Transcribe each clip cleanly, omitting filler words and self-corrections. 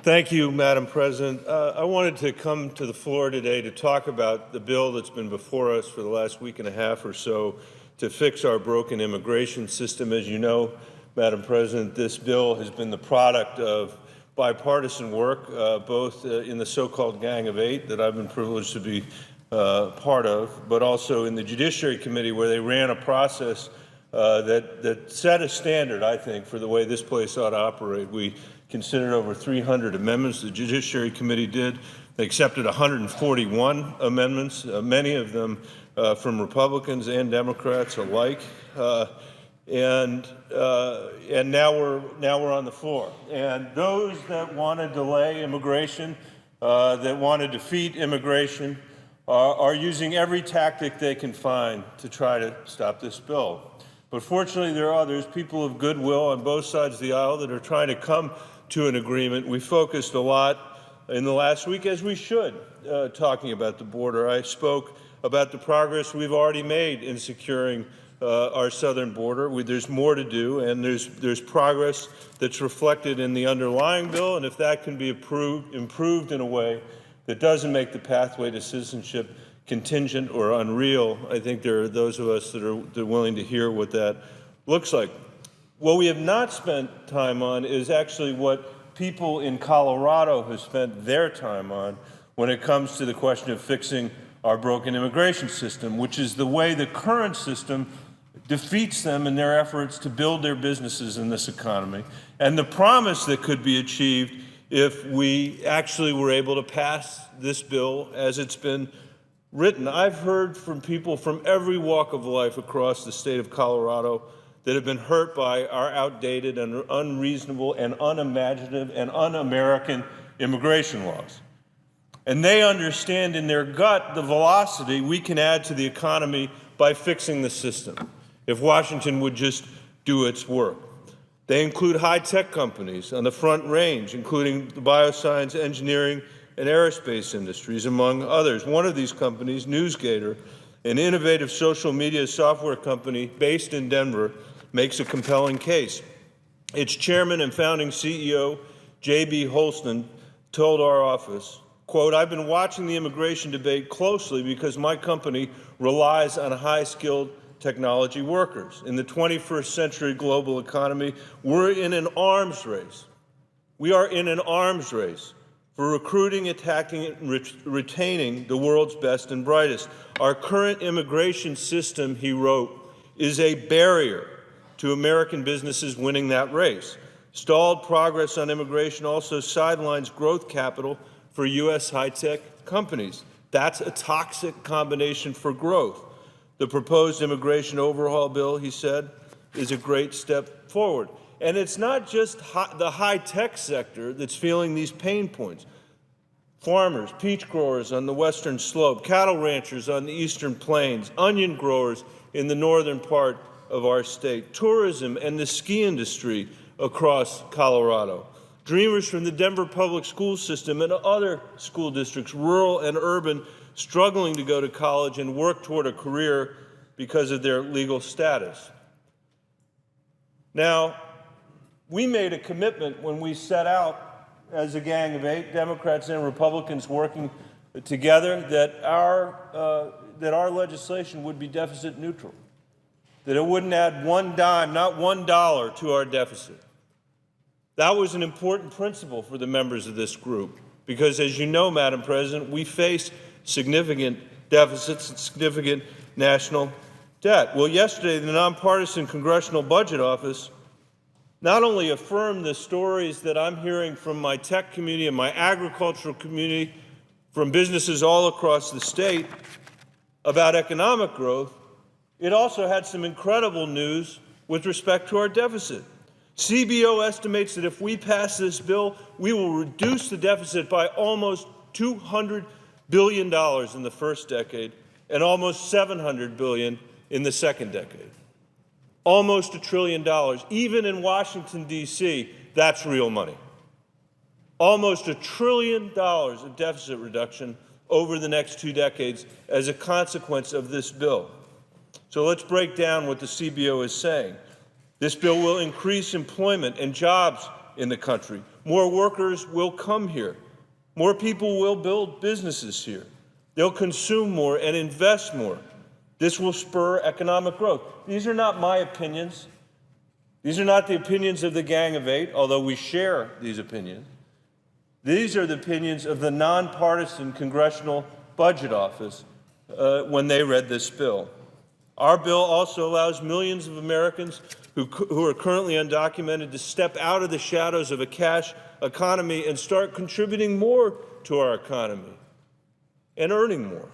Thank you, Madam President. I wanted to come to the floor today to talk about the bill that's been before us for the last week and a half or so to fix our broken immigration system. As you know, Madam President, this bill has been the product of bipartisan work, both in the so-called Gang of Eight that I've been privileged to be part of, but also in the Judiciary Committee, where they ran a process that set a standard, I think, for the way this place ought to operate. We considered over 300 amendments. The Judiciary Committee did. They accepted 141 amendments, many of them from Republicans and Democrats alike. And now we're on the floor. And those that want to delay immigration, that want to defeat immigration, are using every tactic they can find to try to stop this bill. But fortunately, there are others, people of goodwill on both sides of the aisle, that are trying to come to an agreement. We focused a lot in the last week, as we should, talking about the border. I spoke about the progress we've already made in securing our southern border. There's more to do, and there's progress that's reflected in the underlying bill, and if that can be improved in a way that doesn't make the pathway to citizenship contingent or unreal, I think there are those of us that are willing to hear what that looks like. What we have not spent time on is actually what people in Colorado have spent their time on when it comes to the question of fixing our broken immigration system, which is the way the current system defeats them in their efforts to build their businesses in this economy, and the promise that could be achieved if we actually were able to pass this bill as it's been written. I've heard from people from every walk of life across the state of Colorado that have been hurt by our outdated and unreasonable and unimaginative and un-American immigration laws. And they understand in their gut the velocity we can add to the economy by fixing the system if Washington would just do its work. They include high-tech companies on the Front Range, including the bioscience, engineering, and aerospace industries, among others. One of these companies, NewsGator, an innovative social media software company based in Denver, makes a compelling case. Its chairman and founding CEO, J.B. Holston, told our office, quote, "I've been watching the immigration debate closely because my company relies on high-skilled technology workers. In the 21st century global economy, we're in an arms race. We are in an arms race for recruiting, attacking, and retaining the world's best and brightest. Our current immigration system," he wrote, "is a barrier to American businesses winning that race. Stalled progress on immigration also sidelines growth capital for U.S. high-tech companies. That's a toxic combination for growth. The proposed immigration overhaul bill," he said, "is a great step forward." And it's not just the high-tech sector that's feeling these pain points. Farmers, peach growers on the western slope, cattle ranchers on the eastern plains, onion growers in the northern part of our state, tourism and the ski industry across Colorado, dreamers from the Denver public school system and other school districts, rural and urban, struggling to go to college and work toward a career because of their legal status. Now, we made a commitment when we set out as a Gang of Eight, Democrats and Republicans working together, that our legislation would be deficit neutral, that it wouldn't add one dime, not $1 to our deficit. That was an important principle for the members of this group because, as you know, Madam President, we face significant deficits and significant national debt. Well, yesterday, the nonpartisan Congressional Budget Office not only affirmed the stories that I'm hearing from my tech community and my agricultural community, from businesses all across the state about economic growth, it also had some incredible news with respect to our deficit. CBO estimates that if we pass this bill, we will reduce the deficit by almost $200 billion in the first decade and almost $700 billion in the second decade. Almost $1 trillion. Even in Washington, D.C., that's real money. Almost $1 trillion of deficit reduction over the next 2 decades as a consequence of this bill. So let's break down what the CBO is saying. This bill will increase employment and jobs in the country, More workers will come here. More people will build businesses here. They'll consume more and invest more. This will spur economic growth. These are not my opinions. These are not the opinions of the Gang of Eight, although we share these opinions. These are the opinions of the nonpartisan Congressional Budget Office when they read this bill. Our bill also allows millions of Americans who are currently undocumented to step out of the shadows of a cash economy and start contributing more to our economy and earning more.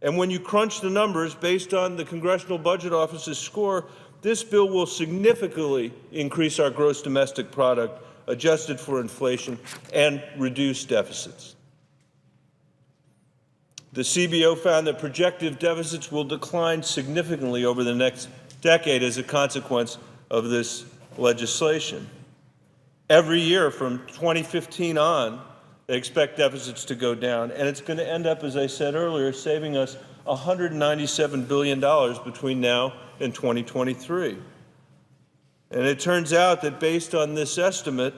And when you crunch the numbers based on the Congressional Budget Office's score, this bill will significantly increase our gross domestic product adjusted for inflation and reduce deficits. The CBO found that projected deficits will decline significantly over the next decade as a consequence of this legislation. Every year from 2015 on, they expect deficits to go down, and it's going to end up, as I said earlier, saving us $197 billion between now and 2023. And it turns out that based on this estimate,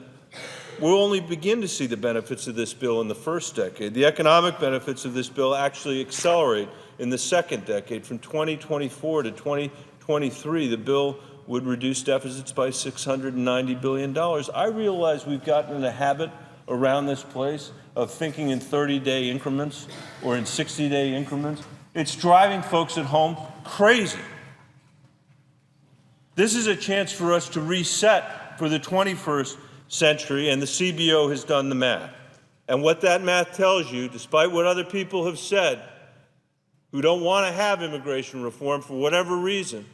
we'll only begin to see the benefits of this bill in the first decade. The economic benefits of this bill actually accelerate in the second decade. From 2024 to 2023, the bill would reduce deficits by $690 billion. I realize we've gotten in a habit around this place of thinking in 30-day increments or in 60-day increments. It's driving folks at home crazy. This is a chance for us to reset for the 21st century, and the CBO has done the math. And what that math tells you, despite what other people have said, who don't want to have immigration reform for whatever reason,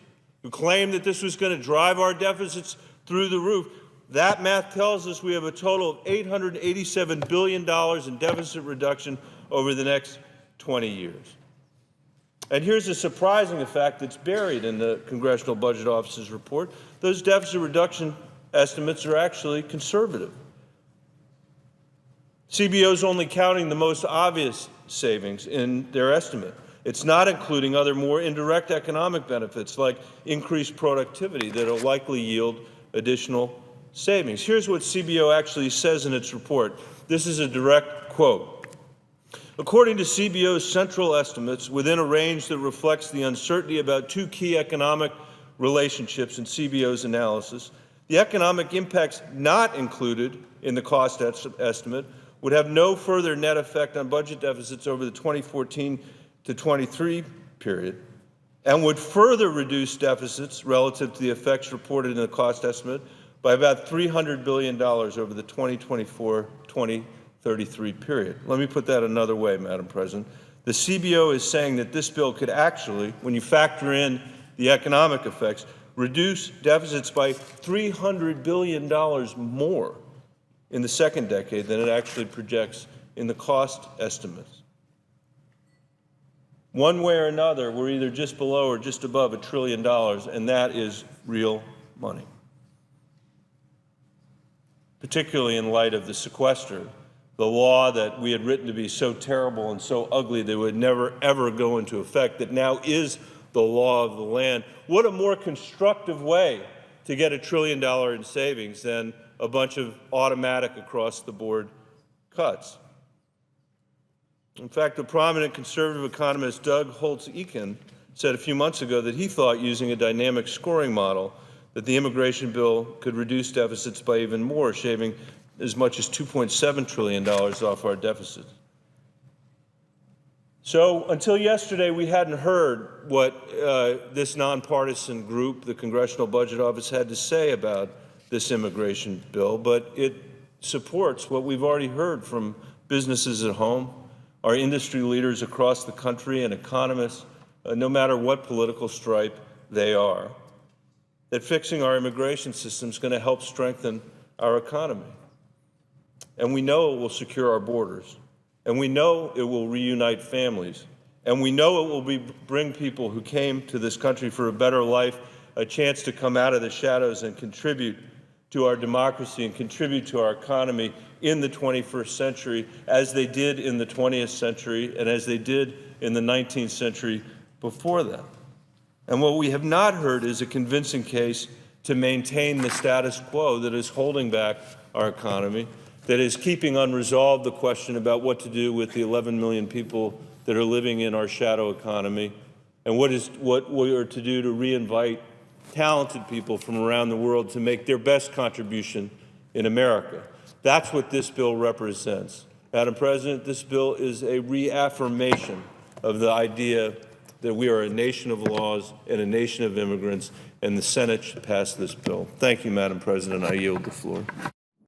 who claim that this was going to drive our deficits through the roof, that math tells us we have a total of $887 billion in deficit reduction over the next 20 years. And here's a surprising fact that's buried in the Congressional Budget Office's report. Those deficit reduction estimates are actually conservative. CBO is only counting the most obvious savings in their estimate. It's not including other more indirect economic benefits like increased productivity that will likely yield additional savings. Here's what CBO actually says in its report. This is a direct quote. According to CBO's central estimates, within a range that reflects the uncertainty about two key economic relationships in CBO's analysis, the economic impacts not included in the cost estimate would have no further net effect on budget deficits over the 2014 to 23 period and would further reduce deficits relative to the effects reported in the cost estimate by about $300 billion over the 2024-2033 period. Let me put that another way, Madam President. The CBO is saying that this bill could actually, when you factor in the economic effects, reduce deficits by $300 billion more in the second decade than it actually projects in the cost estimates. One way or another, we're either just below or just above $1 trillion, and that is real money, particularly in light of the sequester, the law that we had written to be so terrible and so ugly that it would never, ever go into effect, that now is the law of the land. What a more constructive way to get $1 trillion in savings than a bunch of automatic across-the-board cuts. In fact, the prominent conservative economist Doug Holtz-Eakin said a few months ago that he thought using a dynamic scoring model that the immigration bill could reduce deficits by even more, shaving as much as $2.7 trillion off our deficits. So until yesterday, we hadn't heard what this nonpartisan group, the Congressional Budget Office, had to say about this immigration bill, but it supports what we've already heard from businesses at home, our industry leaders across the country, and economists, no matter what political stripe they are, that fixing our immigration system is going to help strengthen our economy. And we know it will secure our borders. And we know it will reunite families. And we know it will bring people who came to this country for a better life a chance to come out of the shadows and contribute to our democracy and contribute to our economy in the 21st century, as they did in the 20th century and as they did in the 19th century before that. And what we have not heard is a convincing case to maintain the status quo that is holding back our economy, that is keeping unresolved the question about what to do with the 11 million people that are living in our shadow economy, and what we are to do to reinvite talented people from around the world to make their best contribution in America. That's what this bill represents. Madam President, this bill is a reaffirmation of the idea that we are a nation of laws and a nation of immigrants, and the Senate should pass this bill. Thank you, Madam President. I yield the floor.